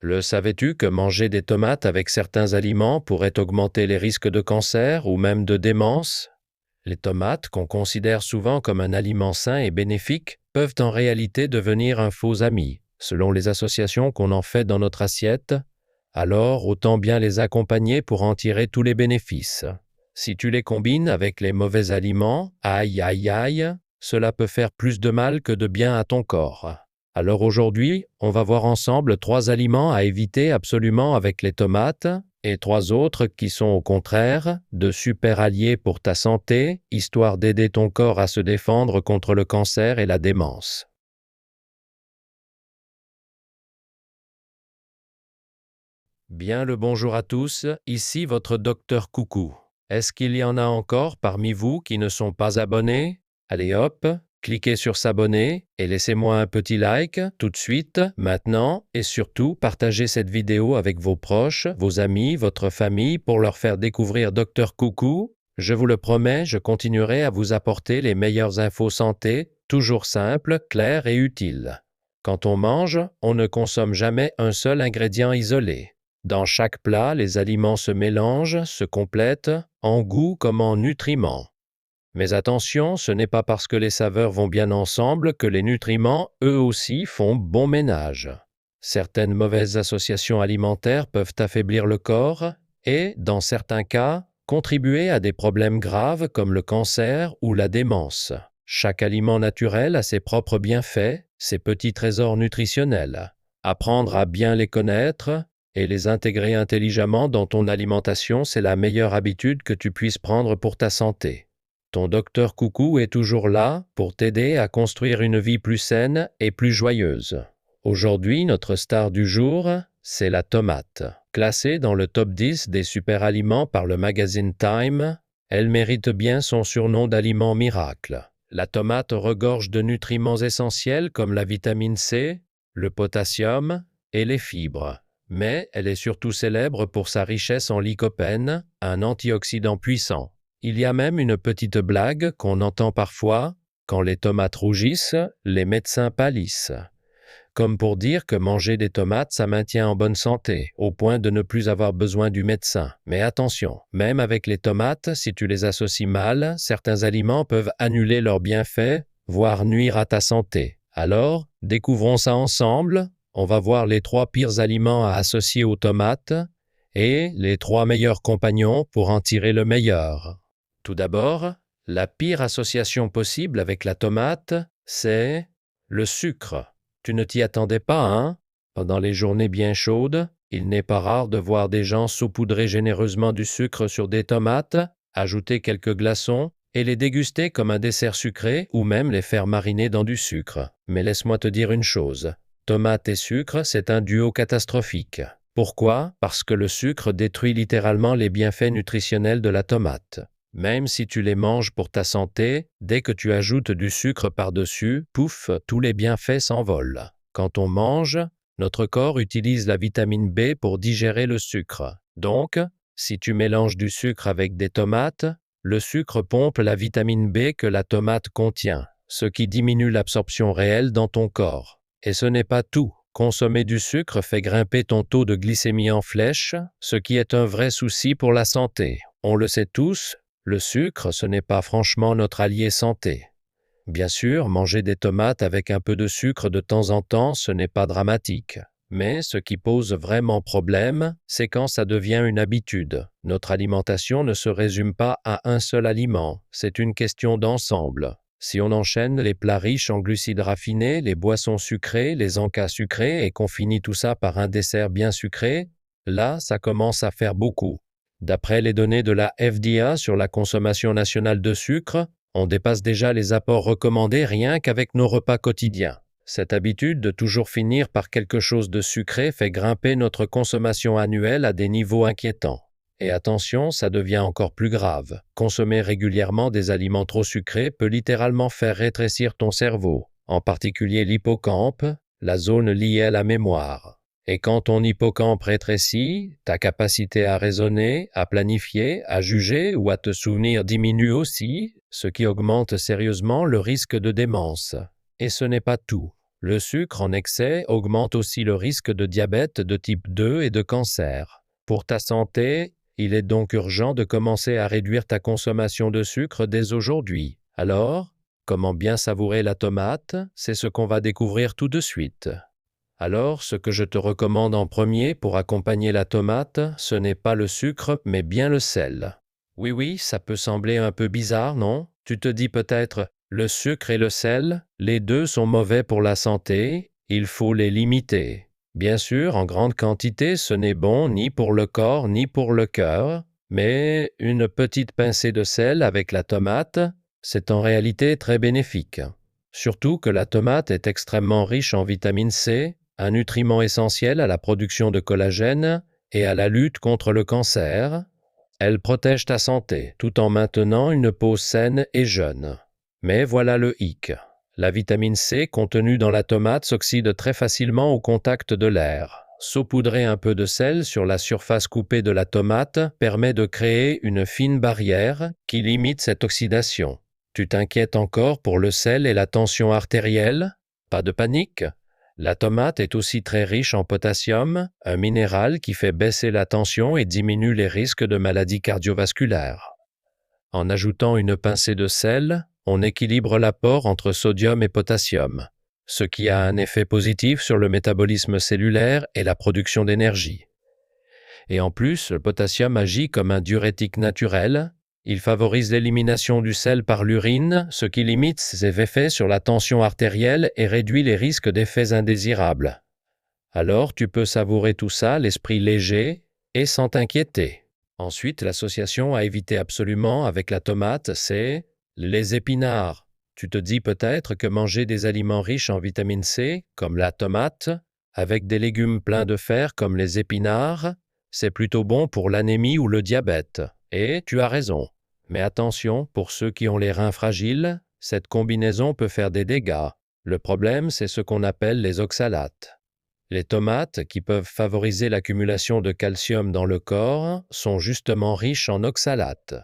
Le savais-tu que manger des tomates avec certains aliments pourrait augmenter les risques de cancer ou même de démence? Les tomates, qu'on considère souvent comme un aliment sain et bénéfique, peuvent en réalité devenir un faux ami, selon les associations qu'on en fait dans notre assiette. Alors, autant bien les accompagner pour en tirer tous les bénéfices. Si tu les combines avec les mauvais aliments, aïe aïe aïe, cela peut faire plus de mal que de bien à ton corps. Alors aujourd'hui, on va voir ensemble 3 aliments à éviter absolument avec les tomates et 3 autres qui sont au contraire de super alliés pour ta santé, histoire d'aider ton corps à se défendre contre le cancer et la démence. Bien le bonjour à tous, ici votre docteur Coucou. Est-ce qu'il y en a encore parmi vous qui ne sont pas abonnés? Allez hop, cliquez sur s'abonner et laissez-moi un petit like tout de suite, maintenant, et surtout partagez cette vidéo avec vos proches, vos amis, votre famille pour leur faire découvrir Docteur Coucou. Je vous le promets, je continuerai à vous apporter les meilleures infos santé, toujours simples, claires et utiles. Quand on mange, on ne consomme jamais un seul ingrédient isolé. Dans chaque plat, les aliments se mélangent, se complètent, en goût comme en nutriments. Mais attention, ce n'est pas parce que les saveurs vont bien ensemble que les nutriments, eux aussi, font bon ménage. Certaines mauvaises associations alimentaires peuvent affaiblir le corps et, dans certains cas, contribuer à des problèmes graves comme le cancer ou la démence. Chaque aliment naturel a ses propres bienfaits, ses petits trésors nutritionnels. Apprendre à bien les connaître et les intégrer intelligemment dans ton alimentation, c'est la meilleure habitude que tu puisses prendre pour ta santé. Ton docteur Coucou est toujours là pour t'aider à construire une vie plus saine et plus joyeuse. Aujourd'hui, notre star du jour, c'est la tomate. Classée dans le top 10 des super aliments par le magazine Time, elle mérite bien son surnom d'aliment miracle. La tomate regorge de nutriments essentiels comme la vitamine C, le potassium et les fibres. Mais elle est surtout célèbre pour sa richesse en lycopène, un antioxydant puissant. Il y a même une petite blague qu'on entend parfois: quand les tomates rougissent, les médecins pâlissent. Comme pour dire que manger des tomates, ça maintient en bonne santé, au point de ne plus avoir besoin du médecin. Mais attention, même avec les tomates, si tu les associes mal, certains aliments peuvent annuler leurs bienfaits, voire nuire à ta santé. Alors, découvrons ça ensemble. On va voir les 3 pires aliments à associer aux tomates et les 3 meilleurs compagnons pour en tirer le meilleur. Tout d'abord, la pire association possible avec la tomate, c'est le sucre. Tu ne t'y attendais pas, hein? Pendant les journées bien chaudes, il n'est pas rare de voir des gens saupoudrer généreusement du sucre sur des tomates, ajouter quelques glaçons et les déguster comme un dessert sucré ou même les faire mariner dans du sucre. Mais laisse-moi te dire une chose, tomate et sucre, c'est un duo catastrophique. Pourquoi? Parce que le sucre détruit littéralement les bienfaits nutritionnels de la tomate. Même si tu les manges pour ta santé, dès que tu ajoutes du sucre par-dessus, pouf, tous les bienfaits s'envolent. Quand on mange, notre corps utilise la vitamine B pour digérer le sucre. Donc, si tu mélanges du sucre avec des tomates, le sucre pompe la vitamine B que la tomate contient, ce qui diminue l'absorption réelle dans ton corps. Et ce n'est pas tout. Consommer du sucre fait grimper ton taux de glycémie en flèche, ce qui est un vrai souci pour la santé. On le sait tous, le sucre, ce n'est pas franchement notre allié santé. Bien sûr, manger des tomates avec un peu de sucre de temps en temps, ce n'est pas dramatique. Mais ce qui pose vraiment problème, c'est quand ça devient une habitude. Notre alimentation ne se résume pas à un seul aliment, c'est une question d'ensemble. Si on enchaîne les plats riches en glucides raffinés, les boissons sucrées, les encas sucrés et qu'on finit tout ça par un dessert bien sucré, là, ça commence à faire beaucoup. D'après les données de la FDA sur la consommation nationale de sucre, on dépasse déjà les apports recommandés rien qu'avec nos repas quotidiens. Cette habitude de toujours finir par quelque chose de sucré fait grimper notre consommation annuelle à des niveaux inquiétants. Et attention, ça devient encore plus grave. Consommer régulièrement des aliments trop sucrés peut littéralement faire rétrécir ton cerveau, en particulier l'hippocampe, la zone liée à la mémoire. Et quand ton hippocampe rétrécit, ta capacité à raisonner, à planifier, à juger ou à te souvenir diminue aussi, ce qui augmente sérieusement le risque de démence. Et ce n'est pas tout. Le sucre en excès augmente aussi le risque de diabète de type 2 et de cancer. Pour ta santé, il est donc urgent de commencer à réduire ta consommation de sucre dès aujourd'hui. Alors, comment bien savourer la tomate? C'est ce qu'on va découvrir tout de suite. Alors, ce que je te recommande en premier pour accompagner la tomate, ce n'est pas le sucre, mais bien le sel. Oui, ça peut sembler un peu bizarre, non? Tu te dis peut-être, le sucre et le sel, les deux sont mauvais pour la santé, il faut les limiter. Bien sûr, en grande quantité, ce n'est bon ni pour le corps ni pour le cœur, mais une petite pincée de sel avec la tomate, c'est en réalité très bénéfique. Surtout que la tomate est extrêmement riche en vitamine C, un nutriment essentiel à la production de collagène et à la lutte contre le cancer. Elle protège ta santé tout en maintenant une peau saine et jeune. Mais voilà le hic. La vitamine C contenue dans la tomate s'oxyde très facilement au contact de l'air. Saupoudrer un peu de sel sur la surface coupée de la tomate permet de créer une fine barrière qui limite cette oxydation. Tu t'inquiètes encore pour le sel et la tension artérielle? Pas de panique. La tomate est aussi très riche en potassium, un minéral qui fait baisser la tension et diminue les risques de maladies cardiovasculaires. En ajoutant une pincée de sel, on équilibre l'apport entre sodium et potassium, ce qui a un effet positif sur le métabolisme cellulaire et la production d'énergie. Et en plus, le potassium agit comme un diurétique naturel. Il favorise l'élimination du sel par l'urine, ce qui limite ses effets sur la tension artérielle et réduit les risques d'effets indésirables. Alors tu peux savourer tout ça l'esprit léger et sans t'inquiéter. Ensuite, l'association à éviter absolument avec la tomate, c'est les épinards. Tu te dis peut-être que manger des aliments riches en vitamine C, comme la tomate, avec des légumes pleins de fer comme les épinards, c'est plutôt bon pour l'anémie ou le diabète. Et tu as raison. Mais attention, pour ceux qui ont les reins fragiles, cette combinaison peut faire des dégâts. Le problème, c'est ce qu'on appelle les oxalates. Les tomates, qui peuvent favoriser l'accumulation de calcium dans le corps, sont justement riches en oxalates.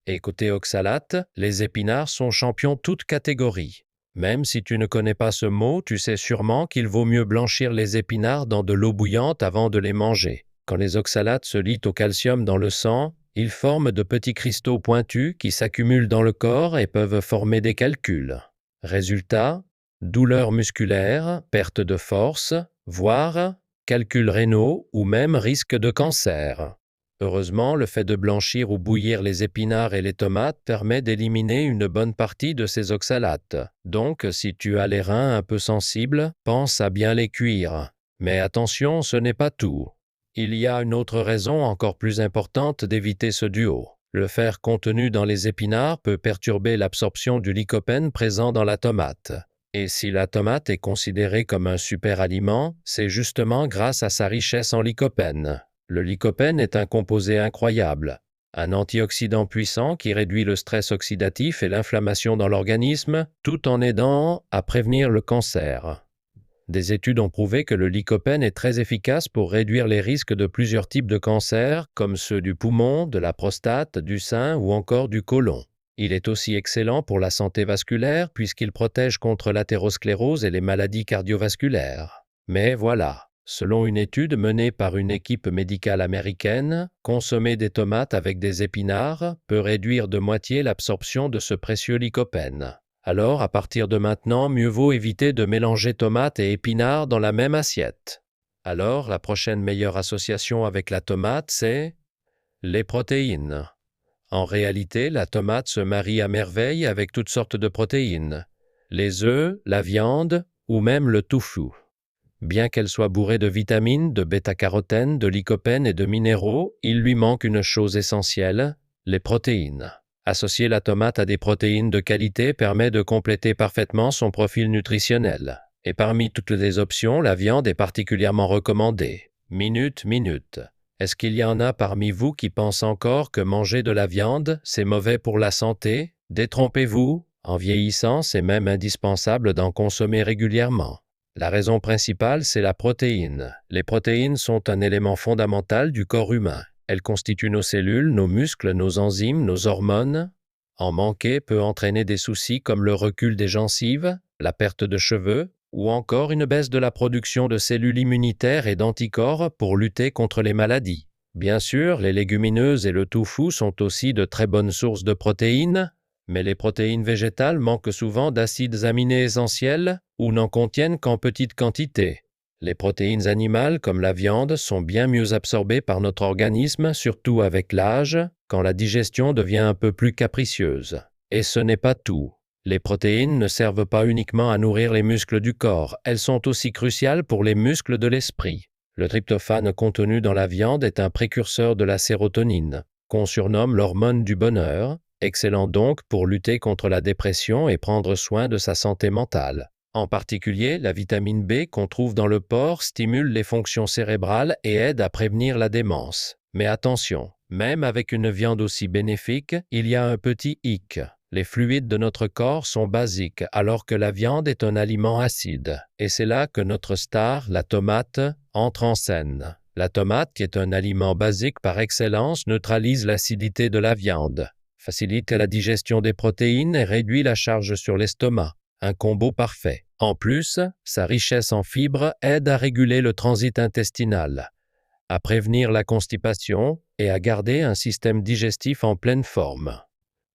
Et côté oxalates, les épinards sont champions toutes catégories. Même si tu ne connais pas ce mot, tu sais sûrement qu'il vaut mieux blanchir les épinards dans de l'eau bouillante avant de les manger. Quand les oxalates se lient au calcium dans le sang, ils forment de petits cristaux pointus qui s'accumulent dans le corps et peuvent former des calculs. Résultat, douleurs musculaires, perte de force, voire calculs rénaux ou même risque de cancer. Heureusement, le fait de blanchir ou bouillir les épinards et les tomates permet d'éliminer une bonne partie de ces oxalates. Donc, si tu as les reins un peu sensibles, pense à bien les cuire. Mais attention, ce n'est pas tout. Il y a une autre raison encore plus importante d'éviter ce duo. Le fer contenu dans les épinards peut perturber l'absorption du lycopène présent dans la tomate. Et si la tomate est considérée comme un super aliment, c'est justement grâce à sa richesse en lycopène. Le lycopène est un composé incroyable, un antioxydant puissant qui réduit le stress oxydatif et l'inflammation dans l'organisme, tout en aidant à prévenir le cancer. Des études ont prouvé que le lycopène est très efficace pour réduire les risques de plusieurs types de cancers, comme ceux du poumon, de la prostate, du sein ou encore du côlon. Il est aussi excellent pour la santé vasculaire puisqu'il protège contre l'athérosclérose et les maladies cardiovasculaires. Mais voilà, selon une étude menée par une équipe médicale américaine, consommer des tomates avec des épinards peut réduire de moitié l'absorption de ce précieux lycopène. Alors, à partir de maintenant, mieux vaut éviter de mélanger tomates et épinards dans la même assiette. Alors, la prochaine meilleure association avec la tomate, c'est les protéines. En réalité, la tomate se marie à merveille avec toutes sortes de protéines. Les œufs, la viande ou même le tofu. Bien qu'elle soit bourrée de vitamines, de bêta-carotène, de lycopène et de minéraux, il lui manque une chose essentielle, les protéines. Associer la tomate à des protéines de qualité permet de compléter parfaitement son profil nutritionnel. Et parmi toutes les options, la viande est particulièrement recommandée. Minute. Est-ce qu'il y en a parmi vous qui pensent encore que manger de la viande, c'est mauvais pour la santé? Détrompez-vous, en vieillissant, c'est même indispensable d'en consommer régulièrement. La raison principale, c'est la protéine. Les protéines sont un élément fondamental du corps humain. Elles constituent nos cellules, nos muscles, nos enzymes, nos hormones. En manquer peut entraîner des soucis comme le recul des gencives, la perte de cheveux ou encore une baisse de la production de cellules immunitaires et d'anticorps pour lutter contre les maladies. Bien sûr, les légumineuses et le tofu sont aussi de très bonnes sources de protéines, mais les protéines végétales manquent souvent d'acides aminés essentiels ou n'en contiennent qu'en petite quantité. Les protéines animales, comme la viande, sont bien mieux absorbées par notre organisme, surtout avec l'âge, quand la digestion devient un peu plus capricieuse. Et ce n'est pas tout. Les protéines ne servent pas uniquement à nourrir les muscles du corps, elles sont aussi cruciales pour les muscles de l'esprit. Le tryptophane contenu dans la viande est un précurseur de la sérotonine, qu'on surnomme l'hormone du bonheur, excellent donc pour lutter contre la dépression et prendre soin de sa santé mentale. En particulier, la vitamine B qu'on trouve dans le porc stimule les fonctions cérébrales et aide à prévenir la démence. Mais attention, même avec une viande aussi bénéfique, il y a un petit hic. Les fluides de notre corps sont basiques alors que la viande est un aliment acide. Et c'est là que notre star, la tomate, entre en scène. La tomate, qui est un aliment basique par excellence, neutralise l'acidité de la viande, facilite la digestion des protéines et réduit la charge sur l'estomac. Un combo parfait. En plus, sa richesse en fibres aide à réguler le transit intestinal, à prévenir la constipation et à garder un système digestif en pleine forme.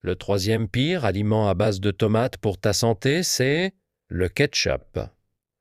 Le troisième pire aliment à base de tomates pour ta santé, c'est le ketchup.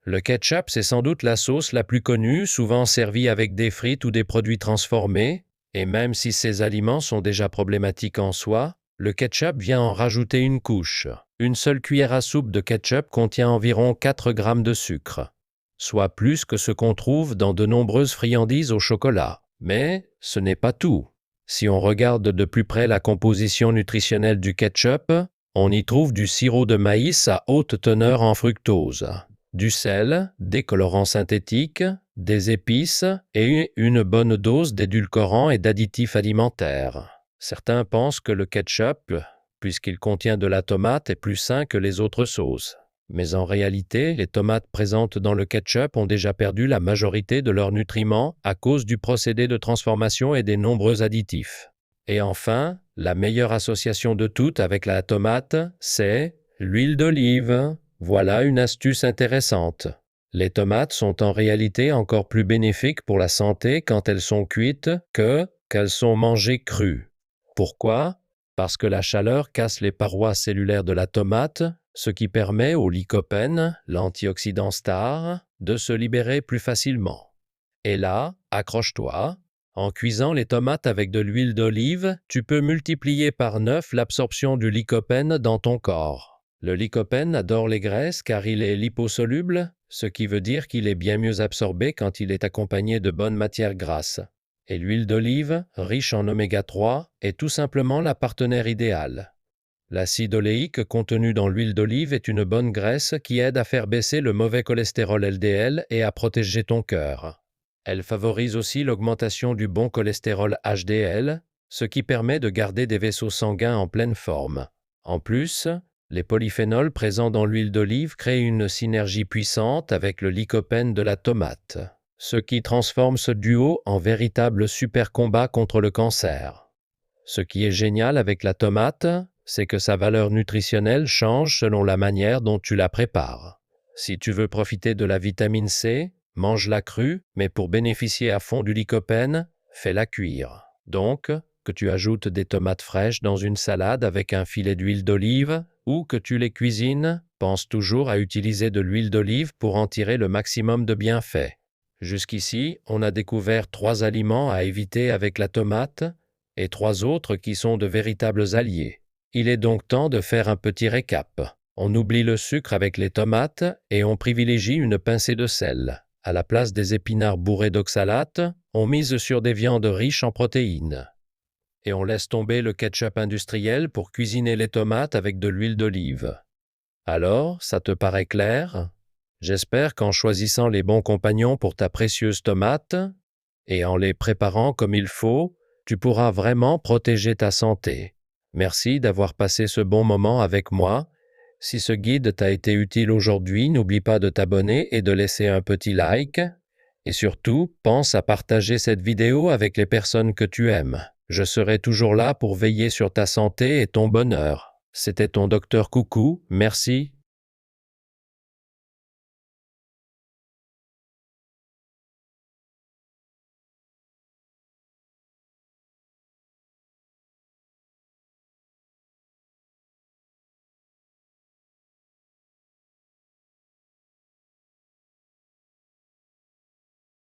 Le ketchup, c'est sans doute la sauce la plus connue, souvent servie avec des frites ou des produits transformés, et même si ces aliments sont déjà problématiques en soi, le ketchup vient en rajouter une couche. Une seule cuillère à soupe de ketchup contient environ 4 grammes de sucre, soit plus que ce qu'on trouve dans de nombreuses friandises au chocolat. Mais ce n'est pas tout. Si on regarde de plus près la composition nutritionnelle du ketchup, on y trouve du sirop de maïs à haute teneur en fructose, du sel, des colorants synthétiques, des épices et une bonne dose d'édulcorants et d'additifs alimentaires. Certains pensent que le ketchup, puisqu'il contient de la tomate, est plus sain que les autres sauces. Mais en réalité, les tomates présentes dans le ketchup ont déjà perdu la majorité de leurs nutriments à cause du procédé de transformation et des nombreux additifs. Et enfin, la meilleure association de toutes avec la tomate, c'est l'huile d'olive. Voilà une astuce intéressante. Les tomates sont en réalité encore plus bénéfiques pour la santé quand elles sont cuites que qu'elles sont mangées crues. Pourquoi? Parce que la chaleur casse les parois cellulaires de la tomate, ce qui permet au lycopène, l'antioxydant star, de se libérer plus facilement. Et là, accroche-toi, en cuisant les tomates avec de l'huile d'olive, tu peux multiplier par 9 l'absorption du lycopène dans ton corps. Le lycopène adore les graisses car il est liposoluble, ce qui veut dire qu'il est bien mieux absorbé quand il est accompagné de bonnes matières grasses. Et l'huile d'olive, riche en oméga 3, est tout simplement la partenaire idéale. L'acide oléique contenu dans l'huile d'olive est une bonne graisse qui aide à faire baisser le mauvais cholestérol LDL et à protéger ton cœur. Elle favorise aussi l'augmentation du bon cholestérol HDL, ce qui permet de garder des vaisseaux sanguins en pleine forme. En plus, les polyphénols présents dans l'huile d'olive créent une synergie puissante avec le lycopène de la tomate, ce qui transforme ce duo en véritable super combat contre le cancer. Ce qui est génial avec la tomate, c'est que sa valeur nutritionnelle change selon la manière dont tu la prépares. Si tu veux profiter de la vitamine C, mange-la crue, mais pour bénéficier à fond du lycopène, fais-la cuire. Donc, que tu ajoutes des tomates fraîches dans une salade avec un filet d'huile d'olive ou que tu les cuisines, pense toujours à utiliser de l'huile d'olive pour en tirer le maximum de bienfaits. Jusqu'ici, on a découvert 3 aliments à éviter avec la tomate et 3 autres qui sont de véritables alliés. Il est donc temps de faire un petit récap. On oublie le sucre avec les tomates et on privilégie une pincée de sel. À la place des épinards bourrés d'oxalate, on mise sur des viandes riches en protéines. Et on laisse tomber le ketchup industriel pour cuisiner les tomates avec de l'huile d'olive. Alors, ça te paraît clair? J'espère qu'en choisissant les bons compagnons pour ta précieuse tomate et en les préparant comme il faut, tu pourras vraiment protéger ta santé. Merci d'avoir passé ce bon moment avec moi. Si ce guide t'a été utile aujourd'hui, n'oublie pas de t'abonner et de laisser un petit like. Et surtout, pense à partager cette vidéo avec les personnes que tu aimes. Je serai toujours là pour veiller sur ta santé et ton bonheur. C'était ton docteur Coucou, merci